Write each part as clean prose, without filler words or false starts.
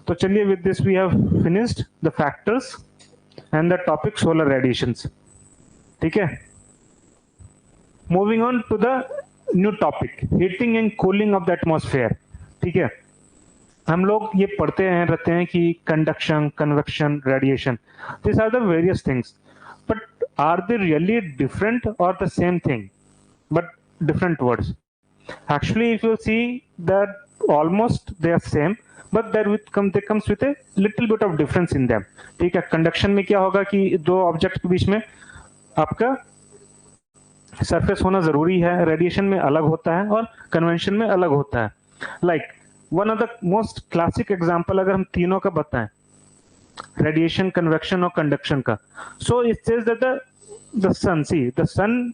तो चलिए with this we have finished the factors and the topic solar radiations. ठीक है, moving on to the new topic, heating and cooling of the atmosphere. ठीक है, हम लोग ये पढ़ते हैं रहते हैं कि conduction, convection, radiation, this are the various things, but are they really different or the same thing but different words? Actually, if you see that almost they are same, but there comes with a little bit of difference in them. ठीक है, conduction में क्या होगा कि दो object के बीच में आपका सरफेस होना जरूरी है, रेडिएशन में अलग होता है और कन्वेंशन में अलग होता है। Like one of the most classic example अगर हम तीनों का बताएं, रेडिएशन, कन्वेक्शन और कंडक्शन का, so it says that the sun, see the sun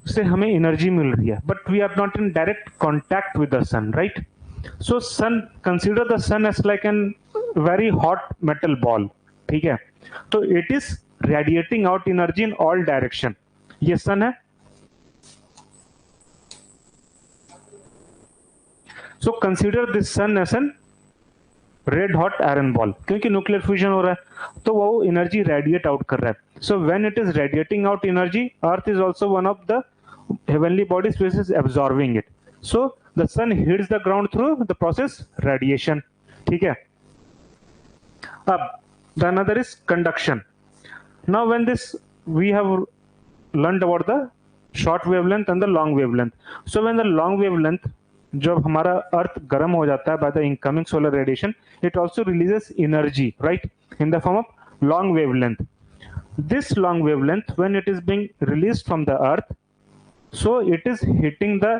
से हमें एनर्जी मिल रही है, but we are not in direct contact with the sun, right? So sun, consider the sun as like an very hot metal ball. ठीक है, तो it is radiating out energy in all direction. ये sun है, so consider this sun as an red hot iron ball, क्योंकि nuclear fusion हो रहा है तो वो एनर्जी रेडिएट आउट कर रहा है। So when it is radiating out energy, earth is also one of the heavenly bodies which is absorbing it. So the sun hits the ground through the process radiation. ठीक है, अब the another is conduction. Now when this we have learned about the short wavelength and the long wavelength. So when the long wavelength, जब हमारा earth गर्म हो जाता है by the incoming solar radiation, it also releases energy, right, in the form of long wavelength. This long wavelength, when it is being released from the earth, so it is hitting the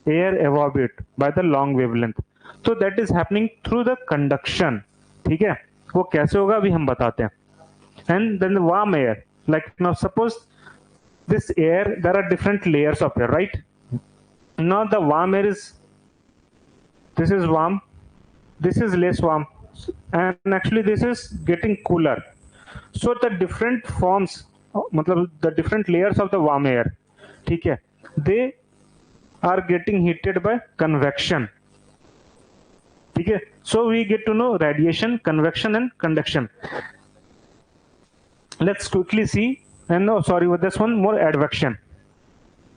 air above it by the long wavelength. So that is happening through the conduction. ठीक है, वो कैसे होगा अभी हम बताते हैं। And then the warm air, like now suppose this air, there are different layers of air, right? Now the warm air is, this is warm, this is less warm, and actually this is getting cooler. So the different forms, मतलब the different layers of the warm air, ठीक है, they are getting heated by convection. ठीक है, so we get to know radiation, convection and conduction. Let's quickly see, and no sorry, with this one more advection.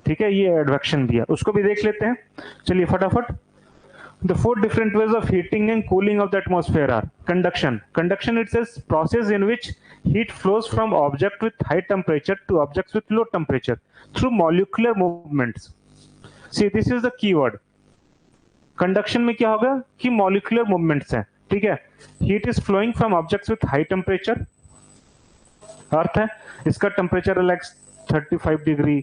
ठीक है, ये advection भी है, उसको भी देख लेते हैं। चलिए फटाफट। The four different ways of heating and cooling of the atmosphere are conduction. Conduction, it says process in which heat flows from object with high temperature to objects with low temperature through molecular movements. See, this is the key word. Conduction में क्या होगा कि molecular movements हैं। ठीक है, heat is flowing from objects with high temperature. अर्थ है, इसका temperature है like 35 डिग्री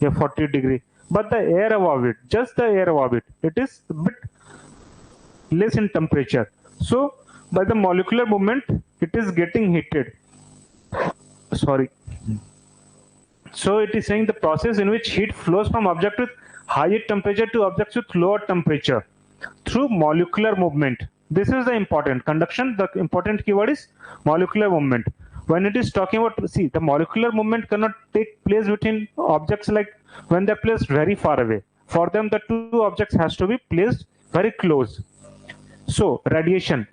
या 40 degree, but the air above it, just the air above it, it is a bit less in temperature. So by the molecular movement, it is getting heated. Sorry. So it is saying the process in which heat flows from object with higher temperature to objects with lower temperature through molecular movement. This is the important conduction. The important keyword is molecular movement. When it is talking about, see, the molecular movement cannot take place between objects like when they're placed very far away. For them, the two objects has to be placed very close. So radiation.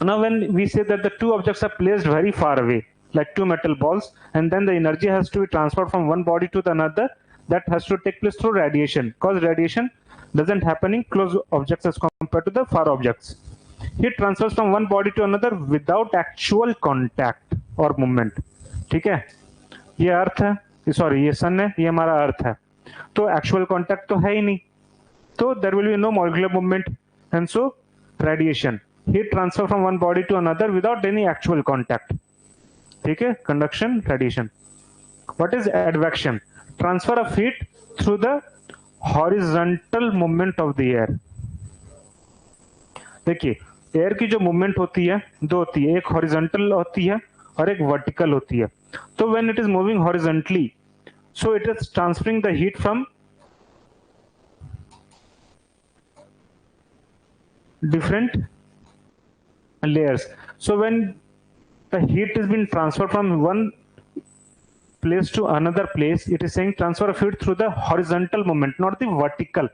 Now when we say that the two objects are placed very far away, like two metal balls, and then the energy has to be transferred from one body to the another, that has to take place through radiation, because radiation doesn't happen in close objects as compared to the far objects. Heat transfers from one body to another without actual contact or movement. ठीक है, ये अर्थ है, sorry ये sun है, ये हमारा अर्थ है, तो एक्चुअल कांटेक्ट तो है ही नहीं, तो there will be no molecular movement, and so radiation, heat transfer from one body to another without any actual contact. ठीक है, conduction, radiation. What is advection? Transfer of heat through the horizontal movement of the air. देखिए, air की जो movement होती है दो होती है, एक हॉरिजॉन्टल होती है और एक वर्टिकल होती है। तो when it is moving horizontally, so it is transferring the heat from different layers. So when the heat is being transferred from one place to another place, it is saying transfer of heat through the horizontal movement, not the vertical.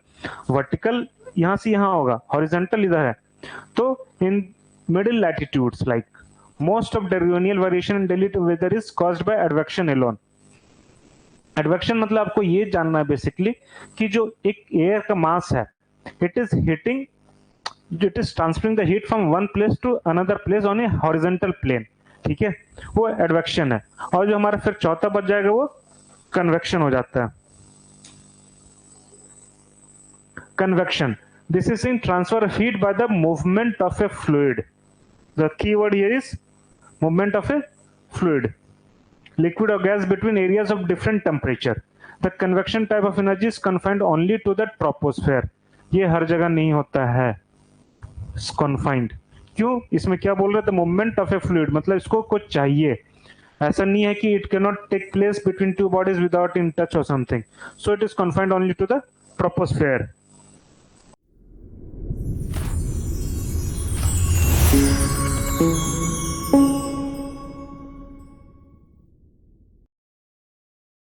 Vertical यहां से यहां होगा, horizontal इधर है। तो in middle latitudes like most of Darwinian variation in daily weather is caused by advection alone. Advection मतलब आपको ये जानना है बेसिकली कि जो एक एयर का मास है, it is heating, it is transferring the heat from one place to another place on a horizontal plane, ठीक है, वो एडवेक्शन है। और जो हमारा फिर चौथा बच जाएगा वो कन्वेक्शन हो जाता है। Convection, this is in transfer of heat by the movement of A fluid. The keyword here is movement of A fluid, liquid or gas between areas of different temperature. The convection type of energy is confined only to the troposphere. ये हर जगह नहीं होता है confined। क्यों? इसमें क्या बोल रहे थे, मूवमेंट ऑफ ए फ्लूइड, मतलब इसको कुछ चाहिए, ऐसा नहीं है कि it can not take place between two bodies without in touch or something, so it is confined only to the troposphere.